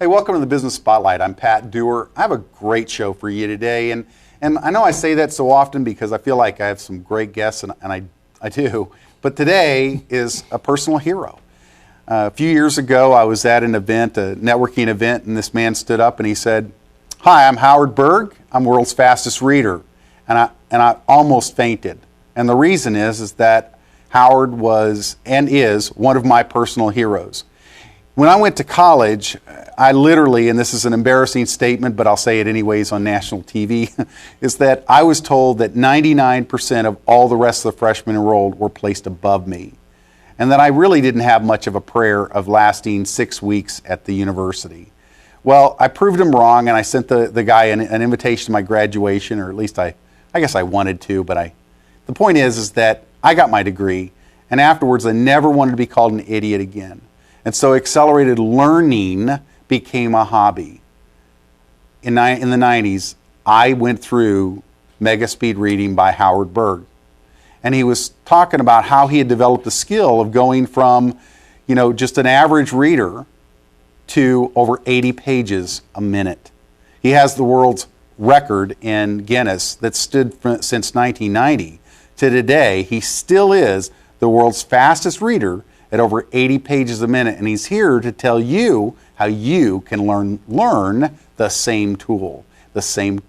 Hey, welcome to the Business Spotlight. I'm Pat Dewar. I have a great show for you today, and I know I say that so often because I feel like I have some great guests, and I do. But today is a personal hero. A few years ago, I was at an event, a networking event, and this man stood up and he said, "Hi, I'm Howard Berg. I'm world's fastest reader," and I almost fainted. And the reason is that Howard was and is one of my personal heroes. When I went to college, I literally, and this is an embarrassing statement, but I'll say it anyways on national TV, is that I was told that 99% of all the rest of the freshmen enrolled were placed above me, and that I really didn't have much of a prayer of lasting 6 weeks at the university. Well, I proved him wrong, and I sent the guy an invitation to my graduation, or at least I guess I wanted to, but the point is that I got my degree, and afterwards I never wanted to be called an idiot again. And so accelerated learning became a hobby. In the 90s, I went through Mega Speed Reading by Howard Berg. And he was talking about how he had developed the skill of going from, just an average reader to over 80 pages a minute. He has the world's record in Guinness that stood since 1990 to today. He still is the world's fastest reader at over 80 pages a minute, and he's here to tell you how you can learn the same tool, the same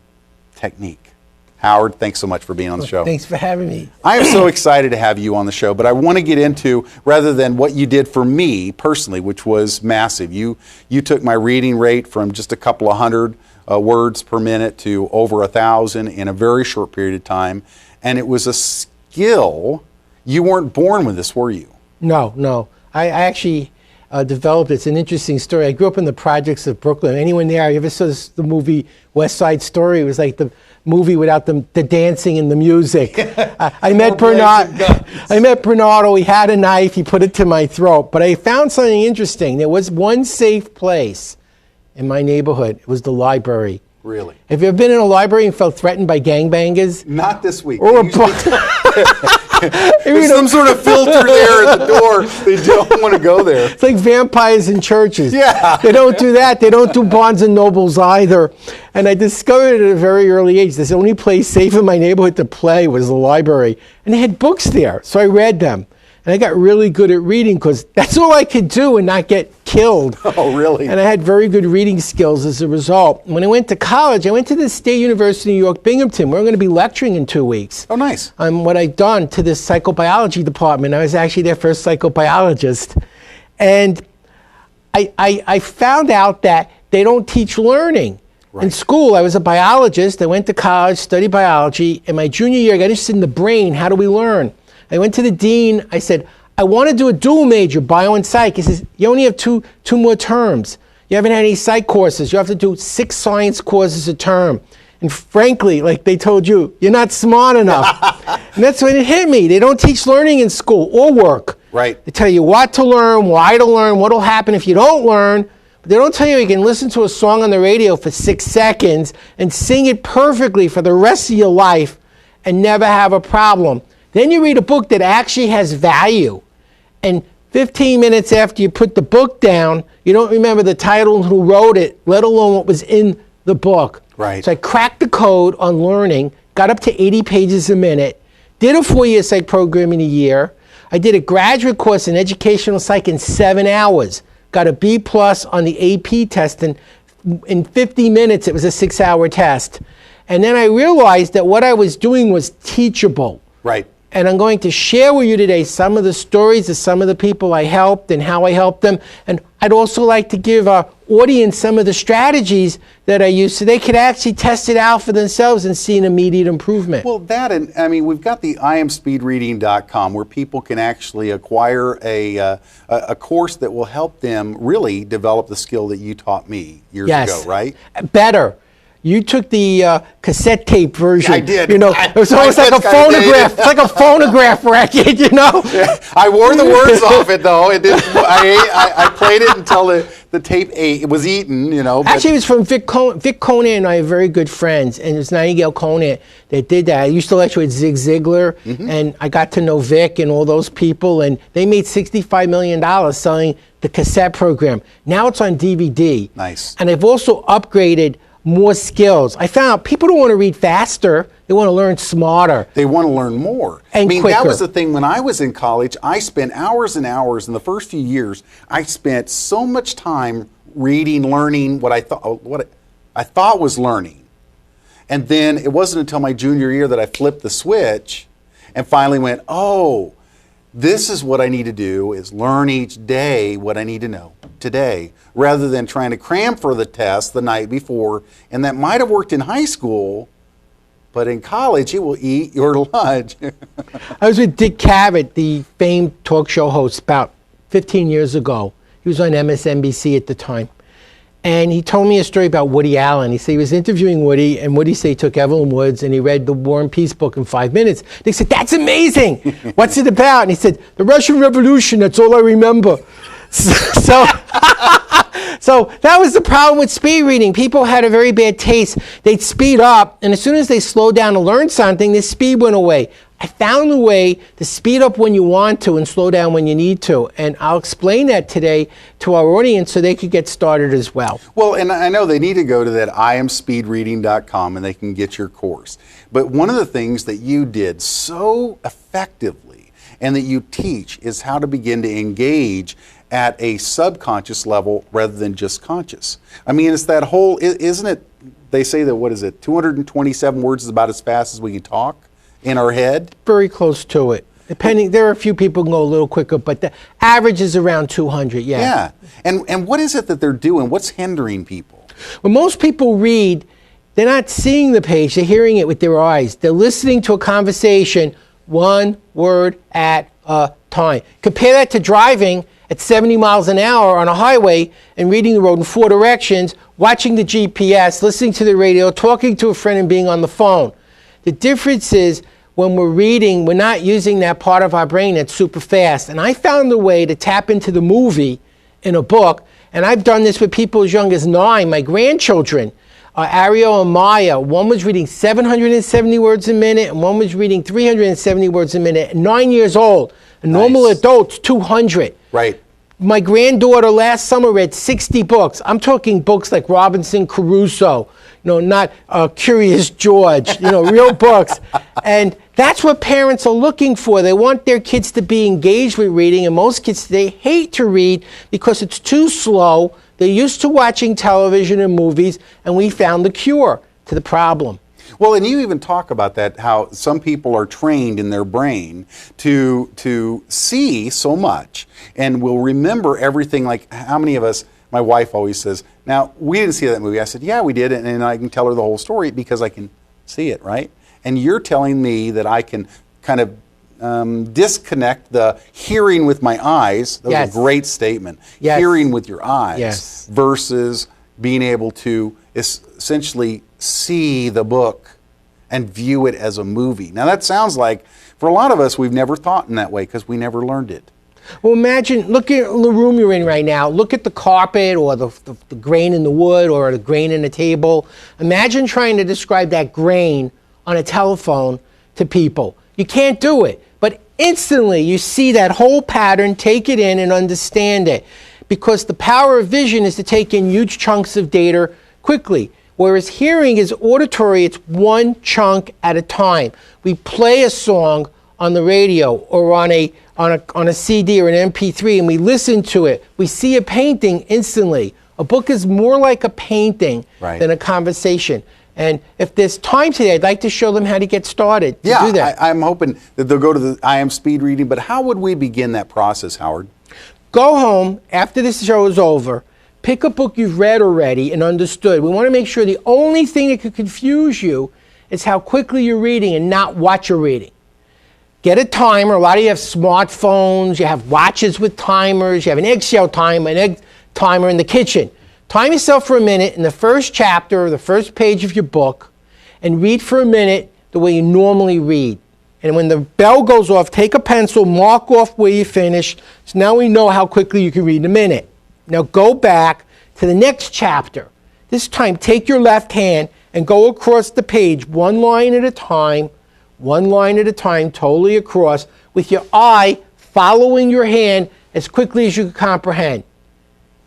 technique. Howard, thanks so much for being on the show. Thanks for having me. I am so excited to have you on the show, but I want to get into, rather than what you did for me personally, which was massive. You took my reading rate from just a couple of hundred words per minute to over 1,000 in a very short period of time, and it was a skill. You weren't born with this, were you? No. I actually developed it. It's an interesting story. I grew up in the projects of Brooklyn. Anyone there, you ever saw the movie West Side Story? It was like the movie without the dancing and the music. I met Bernardo. He had a knife. He put it to my throat. But I found something interesting. There was one safe place in my neighborhood. It was the library. Really? Have you ever been in a library and felt threatened by gangbangers? Not this week. Or There's some sort of filter there at the door. They don't want to go there. It's like vampires in churches. Yeah. They don't do that. They don't do Barnes and Nobles either. And I discovered at a very early age, the only place safe in my neighborhood to play was the library. And they had books there, so I read them. And I got really good at reading because that's all I could do and not get killed. Oh, really? And I had very good reading skills as a result. When I went to college, I went to the State University of New York, Binghamton. We're going to be lecturing in 2 weeks. Oh, nice. On what I'd done to this psychobiology department. I was actually their first psychobiologist. And I found out that they don't teach learning. Right. In school, I was a biologist. I went to college, studied biology. In my junior year, I got interested in the brain. How do we learn? I went to the dean. I said, I want to do a dual major, bio and psych. He says, you only have two more terms. You haven't had any psych courses. You have to do 6 science courses a term. And frankly, like they told you, you're not smart enough. And that's when it hit me. They don't teach learning in school or work. Right. They tell you what to learn, why to learn, what will happen if you don't learn. But they don't tell you you can listen to a song on the radio for 6 seconds and sing it perfectly for the rest of your life and never have a problem. Then you read a book that actually has value. And 15 minutes after you put the book down, you don't remember the title and who wrote it, let alone what was in the book. Right. So I cracked the code on learning, got up to 80 pages a minute, did a 4-year psych program in a year. I did a graduate course in educational psych in 7 hours. Got a B+ on the AP test, and in 50 minutes it was a 6-hour test. And then I realized that what I was doing was teachable. Right. And I'm going to share with you today some of the stories of some of the people I helped and how I helped them. And I'd also like to give our audience some of the strategies that I use so they could actually test it out for themselves and see an immediate improvement. Well, that, and I mean, we've got the IamSpeedReading.com where people can actually acquire a course that will help them really develop the skill that you taught me years ago, right? Better. You took the cassette tape version. I did. It was almost like a phonograph. It's like a phonograph record, Yeah. I wore the words off it though. It didn't. I played it until the tape was eaten. Actually, it was from Vic Conant and I are very good friends, and it's Nightingale Conant that did that. I used to lecture with Zig Ziglar, and I got to know Vic and all those people, and they made $65 million selling the cassette program. Now it's on DVD. Nice. And I've also upgraded more skills. I found out people don't want to read faster. They want to learn smarter. They want to learn more. And quicker. That was the thing when I was in college. I spent hours and hours in the first few years. I spent so much time reading, learning what I thought was learning. And then it wasn't until my junior year that I flipped the switch and finally went, oh, this is what I need to do, is learn each day what I need to know today, rather than trying to cram for the test the night before. And that might have worked in high school, but in college, it will eat your lunch. I was with Dick Cavett, the famed talk show host, about 15 years ago. He was on MSNBC at the time. And he told me a story about Woody Allen. He said he was interviewing Woody, and Woody said he took Evelyn Woods and he read The War and Peace book in 5 minutes. They said, that's amazing. What's it about? And he said, the Russian Revolution, that's all I remember. So that was the problem with speed reading. People had a very bad taste. They'd speed up, and as soon as they slowed down to learn something, the speed went away. I found a way to speed up when you want to and slow down when you need to. And I'll explain that today to our audience so they could get started as well. Well, and I know they need to go to that iamspeedreading.com and they can get your course. But one of the things that you did so effectively and that you teach is how to begin to engage at a subconscious level rather than just conscious. I mean, it's that whole, isn't it, they say that, 227 words is about as fast as we can talk in our head? Very close to it. Depending, there are a few people who can go a little quicker, but the average is around 200, yeah. Yeah, and what is it that they're doing? What's hindering people? When most people read, they're not seeing the page, they're hearing it with their eyes. They're listening to a conversation, one word at a time. Compare that to driving at 70 miles an hour on a highway and reading the road in 4 directions, watching the GPS, listening to the radio, talking to a friend, and being on the phone. The difference is when we're reading, we're not using that part of our brain that's super fast. And I found a way to tap into the movie in a book, and I've done this with people as young as 9, my grandchildren, Ariel and Maya. One was reading 770 words a minute, and one was reading 370 words a minute, 9 years old. A normal adult's 200. Right. My granddaughter last summer read 60 books. I'm talking books like Robinson Crusoe, not Curious George, real books. And that's what parents are looking for. They want their kids to be engaged with reading, and most kids today hate to read because it's too slow. They're used to watching television and movies, and we found the cure to the problem. Well, and you even talk about that, how some people are trained in their brain to see so much and will remember everything. Like, how many of us, my wife always says, now, we didn't see that movie. I said, yeah, we did, and I can tell her the whole story because I can see it, right? And you're telling me that I can kind of disconnect the hearing with my eyes. That was a great statement. Yes. Hearing with your eyes yes. versus being able to essentially see the book and view it as a movie. Now that sounds like, for a lot of us, we've never thought in that way because we never learned it. Well, imagine, look at the room you're in right now. Look at the carpet or the grain in the wood or the grain in the table. Imagine trying to describe that grain on a telephone to people. You can't do it. But instantly you see that whole pattern, take it in and understand it. Because the power of vision is to take in huge chunks of data quickly. Whereas hearing is auditory, it's one chunk at a time. We play a song on the radio or on a CD or an MP3 and we listen to it. We see a painting instantly. A book is more like a painting than a conversation. And if there's time today, I'd like to show them how to get started to do that. I'm hoping that they'll go to the I Am Speed Reading, but how would we begin that process, Howard? Go home after this show is over. Pick a book you've read already and understood. We want to make sure the only thing that could confuse you is how quickly you're reading and not what you're reading. Get a timer. A lot of you have smartphones. You have watches with timers. You have an eggshell timer, an egg timer in the kitchen. Time yourself for a minute in the first chapter or the first page of your book and read for a minute the way you normally read. And when the bell goes off, take a pencil, mark off where you finished. So now we know how quickly you can read in a minute. Now go back to the next chapter. This time, take your left hand and go across the page, one line at a time, totally across, with your eye following your hand as quickly as you can comprehend.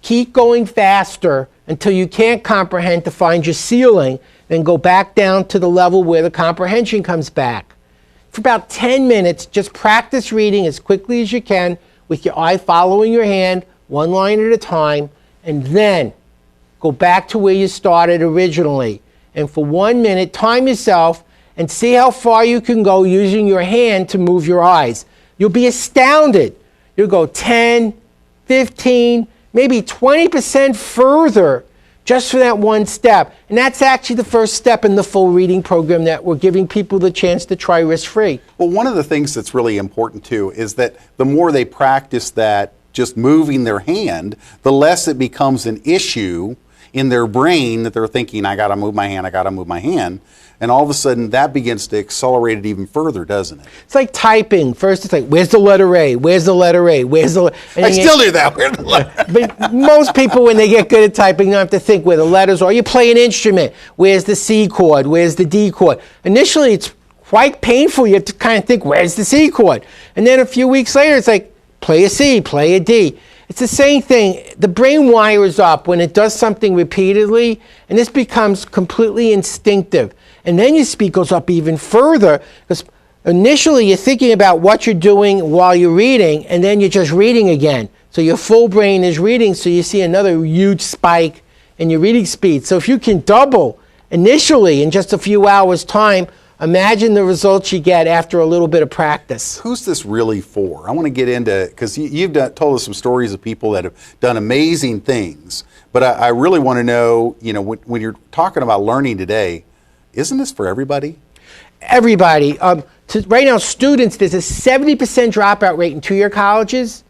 keep going faster until you can't comprehend to find your ceiling, then go back down to the level where the comprehension comes back. For about 10 minutes, just practice reading as quickly as you can with your eye following your hand, one line at a time, and then go back to where you started originally. And for 1 minute, time yourself and see how far you can go using your hand to move your eyes. You'll be astounded. You'll go 10, 15, maybe 20% further just for that one step. And that's actually the first step in the full reading program that we're giving people the chance to try risk-free. Well, one of the things that's really important too is that the more they practice that, just moving their hand, the less it becomes an issue in their brain that they're thinking, I gotta move my hand, I gotta move my hand. And all of a sudden that begins to accelerate it even further, doesn't it? It's like typing. First it's like, where's the letter A? Where's the letter A? Where's the I still do that. Where's the letter? But most people, when they get good at typing, don't have to think where the letters are. You play an instrument. Where's the C chord? Where's the D chord? Initially, it's quite painful. You have to kind of think, where's the C chord? And then a few weeks later, it's like, play a C, play a D. It's the same thing. The brain wires up when it does something repeatedly, and this becomes completely instinctive. And then your speed goes up even further, because initially you're thinking about what you're doing while you're reading, and then you're just reading again. So your full brain is reading, so you see another huge spike in your reading speed. So if you can double initially in just a few hours' time, imagine the results you get after a little bit of practice. Who's this really for? I want to get into, because you've told us some stories of people that have done amazing things, but I really want to know, you know, when you're talking about learning today, isn't this for everybody? Everybody. Right now, students, there's a 70% dropout rate in two-year colleges.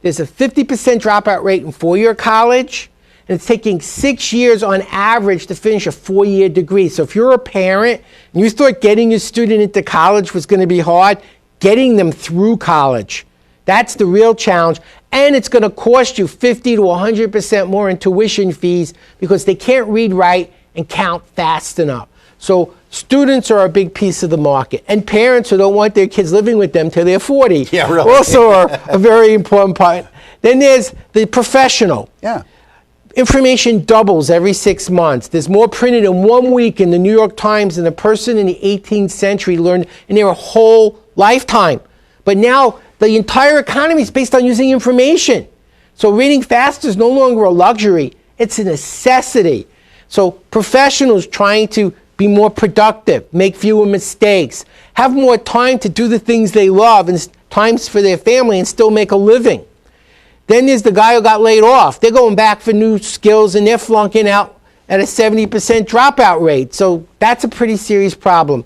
There's a 50% dropout rate in four-year college. And it's taking 6 years on average to finish a four-year degree. So if you're a parent and you thought getting your student into college was going to be hard, getting them through college, that's the real challenge. And it's going to cost you 50 to 100% more in tuition fees because they can't read, write, and count fast enough. So students are a big piece of the market. And parents who don't want their kids living with them till they're 40 also are a very important part. Then there's the professional. Yeah. Information doubles every 6 months. There's more printed in 1 week in the New York Times than a person in the 18th century learned in their whole lifetime. But now the entire economy is based on using information. So reading fast is no longer a luxury. It's a necessity. So professionals trying to be more productive, make fewer mistakes, have more time to do the things they love and times for their family and still make a living. Then there's the guy who got laid off. They're going back for new skills and they're flunking out at a 70% dropout rate. So that's a pretty serious problem.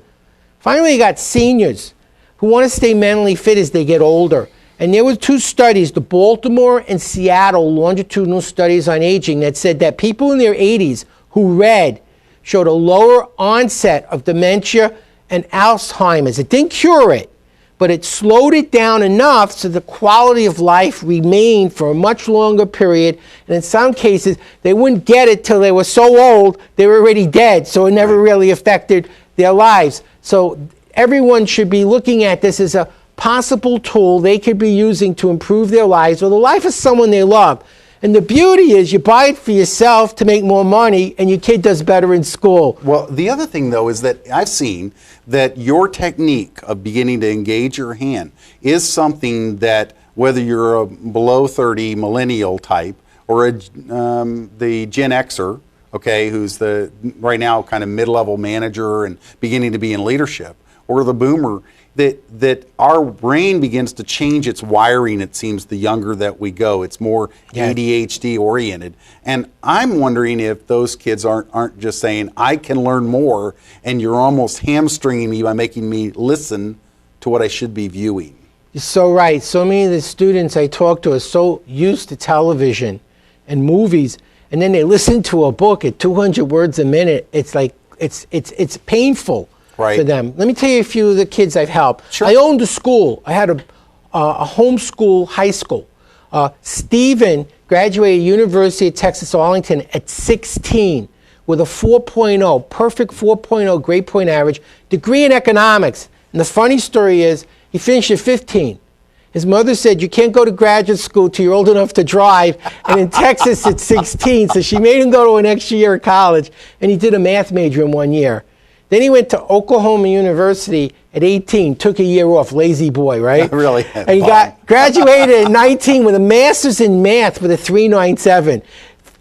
Finally, you got seniors who want to stay mentally fit as they get older. And there were two studies, the Baltimore and Seattle longitudinal studies on aging, that said that people in their 80s who read showed a lower onset of dementia and Alzheimer's. It didn't cure it, but it slowed it down enough so the quality of life remained for a much longer period. And in some cases, they wouldn't get it till they were so old, they were already dead, so it never really affected their lives. So everyone should be looking at this as a possible tool they could be using to improve their lives or the life of someone they love. And the beauty is you buy it for yourself to make more money and your kid does better in school. Well, the other thing though is that I've seen that your technique of beginning to engage your hand is something that whether you're a below 30 millennial type or the Gen Xer, okay, who's the right now kind of mid-level manager and beginning to be in leadership, or the boomer, that our brain begins to change its wiring, it seems, the younger that we go. It's more ADHD oriented. And I'm wondering if those kids aren't just saying, I can learn more, and you're almost hamstringing me by making me listen to what I should be viewing. You're so right. So many of the students I talk to are so used to television and movies, and then they listen to a book at 200 words a minute. It's like, it's painful. Right. For them. Let me tell you a few of the kids I've helped. Sure. I owned a school. I had a homeschool high school. Stephen graduated University of Texas Arlington at 16 with a 4.0, perfect 4.0 grade point average, degree in economics. And the funny story is he finished at 15. His mother said, you can't go to graduate school till you're old enough to drive. And in Texas, it's 16. So she made him go to an extra year of college. And he did a math major in 1 year. Then he went to Oklahoma University at 18, took a year off, lazy boy, right? Really? And he graduated at 19 with a master's in math with a 3.97.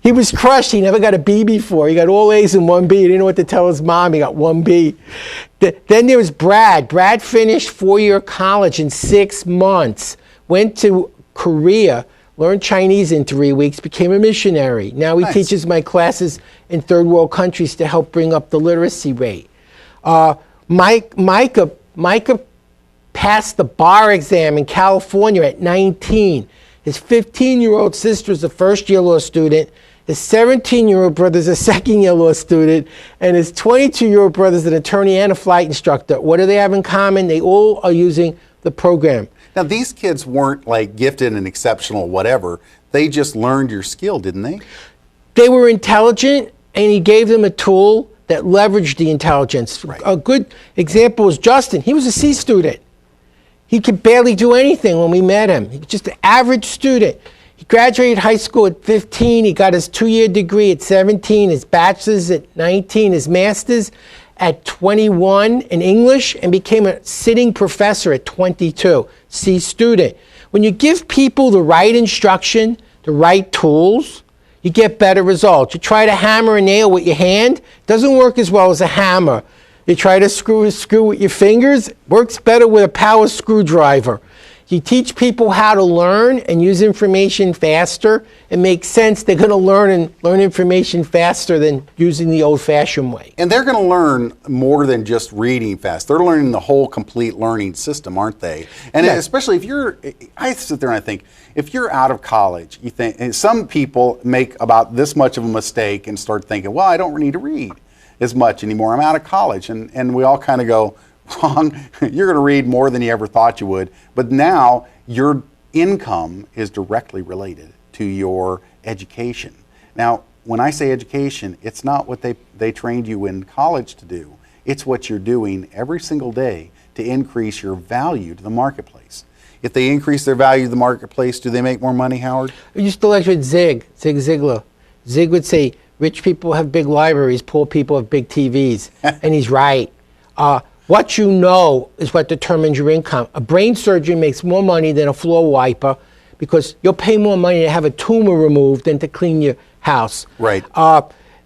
He was crushed. He never got a B before. He got all A's and 1 B. He didn't know what to tell his mom. He got 1 B. Then there was Brad. Brad finished 4-year college in 6 months, went to Korea, learned Chinese in 3 weeks, became a missionary. Now he teaches my classes in third world countries to help bring up the literacy rate. Micah passed the bar exam in California at 19. His 15-year-old sister is a first-year law student. His 17-year-old brother is a second-year law student. And his 22-year-old brother is an attorney and a flight instructor. What do they have in common? They all are using the program. Now, these kids weren't like gifted and exceptional, whatever. They just learned your skill, didn't they? They were intelligent, and he gave them a tool that leveraged the intelligence. Right. A good example is Justin. He was a C student. He could barely do anything when we met him. He was just an average student. He graduated high school at 15. He got his 2-year degree at 17, his bachelor's at 19, his master's at 21 in English, and became a sitting professor at 22, C student. When you give people the right instruction, the right tools, you get better results. You try to hammer a nail with your hand, it doesn't work as well as a hammer. You try to screw with your fingers, works better with a power screwdriver. You teach people how to learn and use information faster. It makes sense. They're going to learn information faster than using the old-fashioned way. And they're going to learn more than just reading fast. They're learning the whole complete learning system, aren't they? And especially if I sit there and I think, if you're out of college, you think, and some people make about this much of a mistake and start thinking, well, I don't need to read as much anymore. I'm out of college. And we all kind of go, wrong. You're going to read more than you ever thought you would. But now your income is directly related to your education. Now, when I say education, it's not what they trained you in college to do. It's what you're doing every single day to increase your value to the marketplace. If they increase their value to the marketplace, do they make more money, Howard? I used to lecture with Zig Ziglar. Zig would say, rich people have big libraries, poor people have big TVs. And he's right. What you know is what determines your income. A brain surgeon makes more money than a floor wiper because you'll pay more money to have a tumor removed than to clean your house. Right.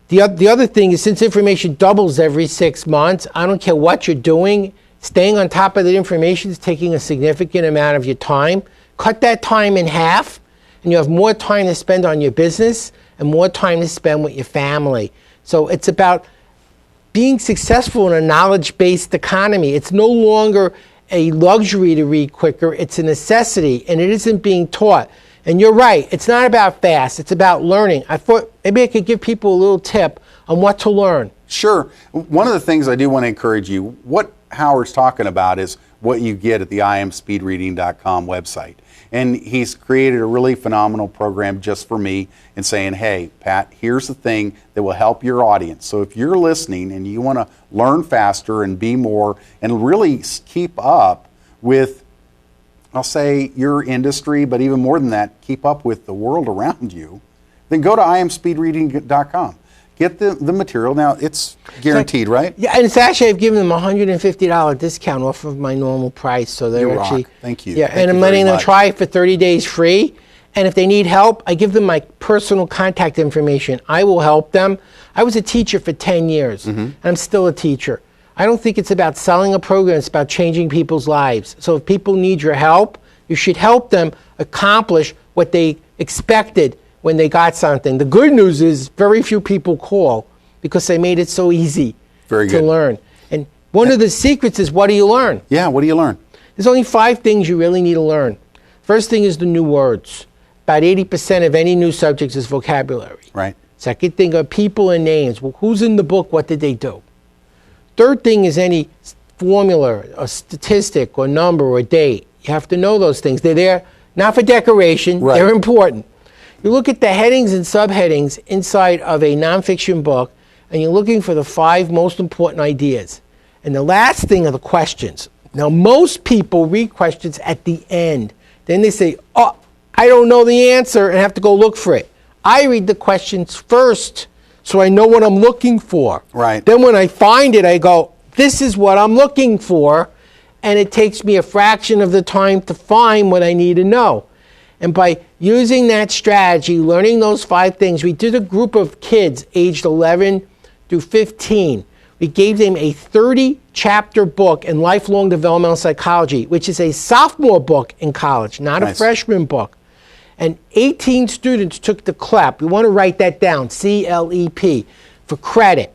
The other thing is, since information doubles every 6 months, I don't care what you're doing, staying on top of that information is taking a significant amount of your time. Cut that time in half, and you have more time to spend on your business and more time to spend with your family. So it's about being successful in a knowledge-based economy. It's no longer a luxury to read quicker. It's a necessity, and it isn't being taught. And you're right. It's not about fast. It's about learning. I thought maybe I could give people a little tip on what to learn. Sure. One of the things I do want to encourage you, what Howard's talking about is what you get at the imspeedreading.com website. And he's created a really phenomenal program just for me and saying, hey, Pat, here's the thing that will help your audience. So if you're listening and you want to learn faster and be more and really keep up with, I'll say, your industry, but even more than that, keep up with the world around you, then go to imspeedreading.com. Get the material. Now, it's guaranteed, right? Yeah, and it's actually, I've given them a $150 discount off of my normal price. So they're actually, thank you. Yeah, Thank and you I'm letting them try it for 30 days free. And if they need help, I give them my personal contact information. I will help them. I was a teacher for 10 years, and I'm still a teacher. I don't think it's about selling a program. It's about changing people's lives. So if people need your help, you should help them accomplish what they expected when they got something. The good news is very few people call because they made it so easy to learn. And one of the secrets is, what do you learn? Yeah, what do you learn? There's only 5 things you really need to learn. First thing is the new words. About 80% of any new subject is vocabulary. Right. Second thing are people and names. Well, who's in the book? What did they do? Third thing is any formula, a statistic, or number, or date. You have to know those things. They're there not for decoration. Right. They're important. You look at the headings and subheadings inside of a nonfiction book, and you're looking for the 5 most important ideas. And the last thing are the questions. Now, most people read questions at the end. Then they say, oh, I don't know the answer and have to go look for it. I read the questions first so I know what I'm looking for. Right. Then when I find it, I go, this is what I'm looking for, and it takes me a fraction of the time to find what I need to know. And by using that strategy, learning those 5 things, we did a group of kids aged 11 through 15. We gave them a 30-chapter book in Lifelong Developmental Psychology, which is a sophomore book in college, not a freshman book. And 18 students took the CLEP. We want to write that down, C-L-E-P, for credit.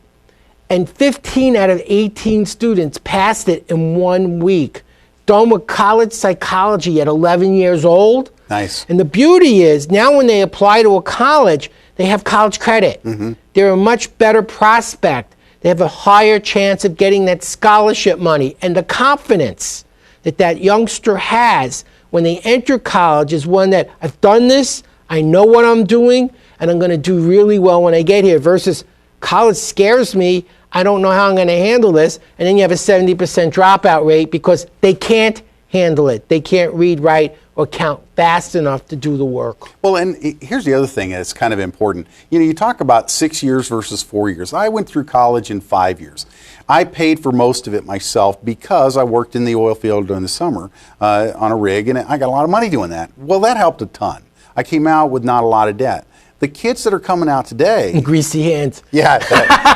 And 15 out of 18 students passed it in 1 week. Done with college psychology at 11 years old. Nice. And the beauty is, now when they apply to a college, they have college credit. They're a much better prospect. They have a higher chance of getting that scholarship money. And the confidence that that youngster has when they enter college is one that, I've done this, I know what I'm doing, and I'm going to do really well when I get here, versus college scares me, I don't know how I'm going to handle this, and then you have a 70% dropout rate because they can't handle it. They can't read, write, or count fast enough to do the work. Well, and here's the other thing that's kind of important. You know, you talk about 6 years versus 4 years. I went through college in 5 years. I paid for most of it myself because I worked in the oil field during the summer on a rig, and I got a lot of money doing that. Well, that helped a ton. I came out with not a lot of debt. The kids that are coming out today... Greasy hands. Yeah,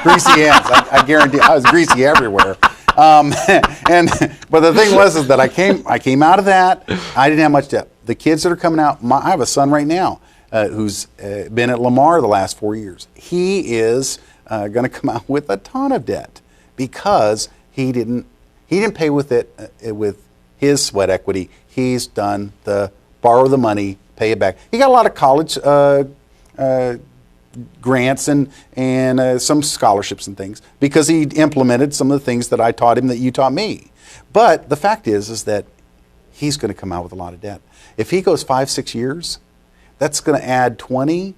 greasy hands. I guarantee I was greasy everywhere. But the thing was is that I came out of that. I didn't have much debt. The kids that are coming out, I have a son right now who's been at Lamar the last 4 years. He is going to come out with a ton of debt because he didn't pay with it with his sweat equity. He's done the borrow the money, pay it back. He got a lot of college grants and some scholarships and things because he implemented some of the things that I taught him that you taught me. But the fact is that he's going to come out with a lot of debt. If he goes 5-6 years, that's going to add $20,000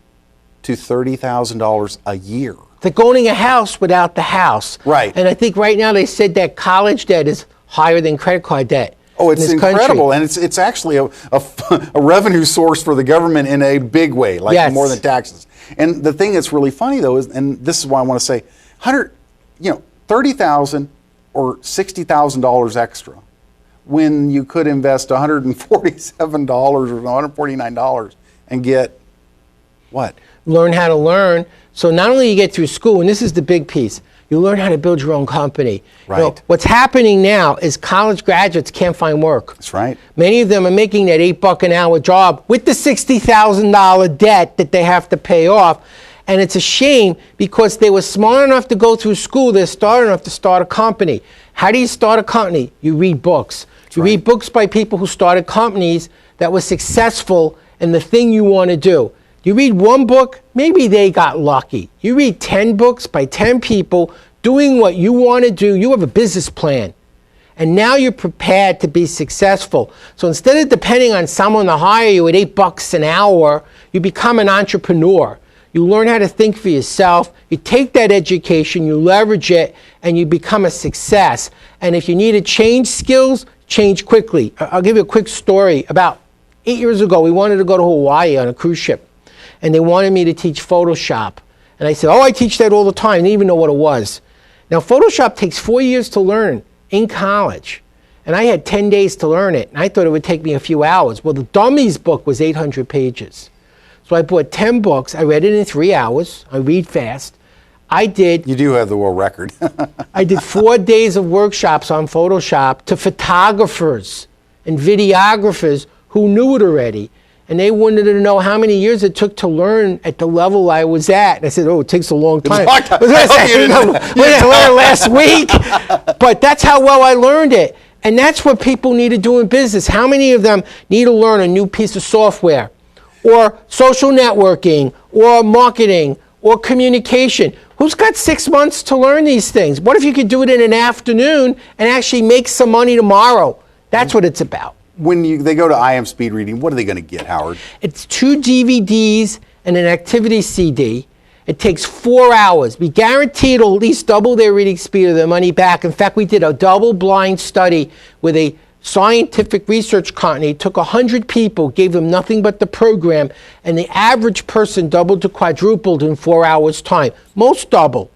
to $30,000 a year. It's like owning a house without the house. Right. And I think right now they said that college debt is higher than credit card debt. Oh, it's incredible, and it's actually a revenue source for the government in a big way, like more than taxes. And the thing that's really funny though is, and this is why I want to say, $30,000 or $60,000 extra, when you could invest $147 or $149 and get what? Learn how to learn. So not only you get through school, and this is the big piece, you learn how to build your own company. Right. You know, what's happening now is college graduates can't find work. That's right. Many of them are making that $8 an hour job with the $60,000 debt that they have to pay off. And it's a shame because they were smart enough to go through school, they're smart enough to start a company. How do you start a company? You read books. You read books by people who started companies that were successful in the thing you want to do. You read one book, maybe they got lucky. You read 10 books by 10 people doing what you want to do. You have a business plan. And now you're prepared to be successful. So instead of depending on someone to hire you at $8 an hour, you become an entrepreneur. You learn how to think for yourself. You take that education, you leverage it, and you become a success. And if you need to change skills, change quickly. I'll give you a quick story. About 8 years ago, we wanted to go to Hawaii on a cruise ship. And they wanted me to teach Photoshop. And I said, oh, I teach that all the time. I didn't even know what it was. Now, Photoshop takes 4 years to learn in college. And I had 10 days to learn it. And I thought it would take me a few hours. Well, the dummies book was 800 pages. So I bought 10 books. I read it in 3 hours. I read fast. You do have the world record. I did 4 days of workshops on Photoshop to photographers and videographers who knew it already. And they wanted to know how many years it took to learn at the level I was at. And I said, oh, it takes a long time. I was going to say, I learned last week. But that's how well I learned it. And that's what people need to do in business. How many of them need to learn a new piece of software, or social networking, or marketing, or communication? Who's got 6 months to learn these things? What if you could do it in an afternoon and actually make some money tomorrow? That's what it's about. When they go to IM Speed Reading, what are they going to get, Howard? It's 2 DVDs and an activity CD. It takes 4 hours. We guarantee it'll at least double their reading speed or their money back. In fact, we did a double-blind study with a scientific research company, took 100 people, gave them nothing but the program, and the average person doubled to quadrupled in 4 hours' time. Most double.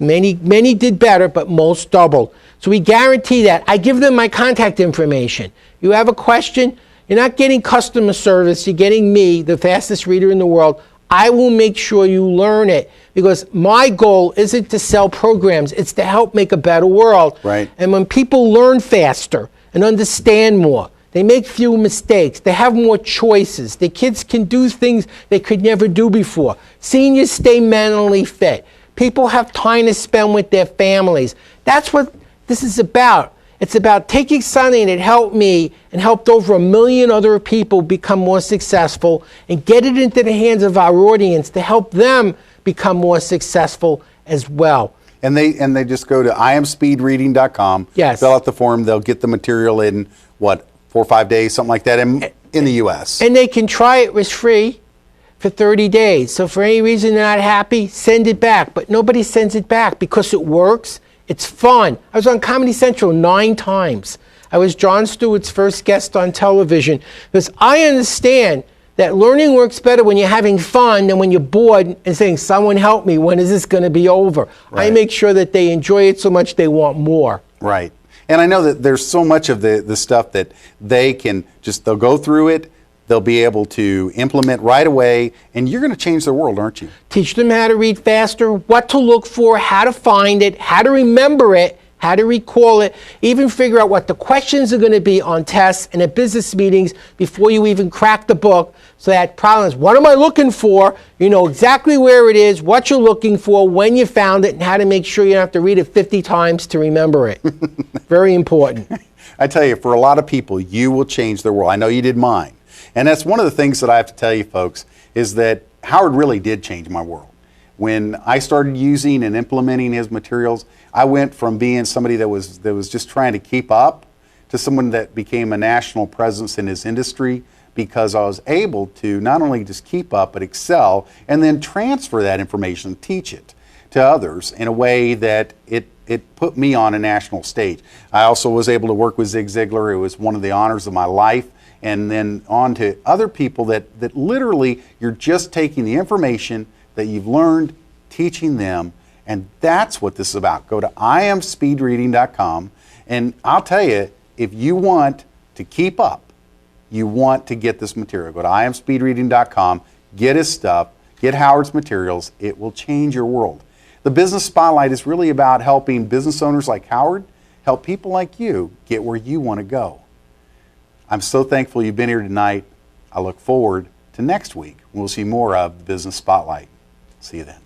Many did better, but most doubled. So we guarantee that. I give them my contact information. You have a question, you're not getting customer service, you're getting me, the fastest reader in the world. I will make sure you learn it, because my goal isn't to sell programs, it's to help make a better world. Right. And when people learn faster and understand more, they make fewer mistakes, they have more choices, the kids can do things they could never do before. Seniors stay mentally fit. People have time to spend with their families. That's what this is about. It's about taking something that helped me and helped over 1 million other people become more successful and get it into the hands of our audience to help them become more successful as well. And they just go to iamspeedreading.com, Yes. fill out the form, they'll get the material in, 4 or 5 days, something like that, in the U.S. And they can try it risk-free for 30 days. So for any reason they're not happy, send it back. But nobody sends it back because it works. It's fun. I was on Comedy Central 9 times. I was Jon Stewart's first guest on television, because I understand that learning works better when you're having fun than when you're bored and saying, someone help me, when is this going to be over? Right. I make sure that they enjoy it so much they want more. Right. And I know that there's so much of the stuff that they can they'll go through it, they'll be able to implement right away, and you're going to change their world, aren't you? Teach them how to read faster, what to look for, how to find it, how to remember it, how to recall it, even figure out what the questions are going to be on tests and at business meetings before you even crack the book. So that problem is, what am I looking for? You know exactly where it is, what you're looking for, when you found it, and how to make sure you don't have to read it 50 times to remember it. Very important. I tell you, for a lot of people, you will change their world. I know you did mine. And that's one of the things that I have to tell you folks, is that Howard really did change my world. When I started using and implementing his materials, I went from being somebody that was just trying to keep up to someone that became a national presence in his industry, because I was able to not only just keep up, but excel, and then transfer that information, teach it to others in a way that it put me on a national stage. I also was able to work with Zig Ziglar. It was one of the honors of my life. And then on to other people that literally you're just taking the information that you've learned, teaching them, and that's what this is about. Go to iamspeedreading.com, and I'll tell you, if you want to keep up, you want to get this material, go to iamspeedreading.com, get his stuff, get Howard's materials. It will change your world. The Business Spotlight is really about helping business owners like Howard help people like you get where you want to go. I'm so thankful you've been here tonight. I look forward to next week when we'll see more of the Business Spotlight. See you then.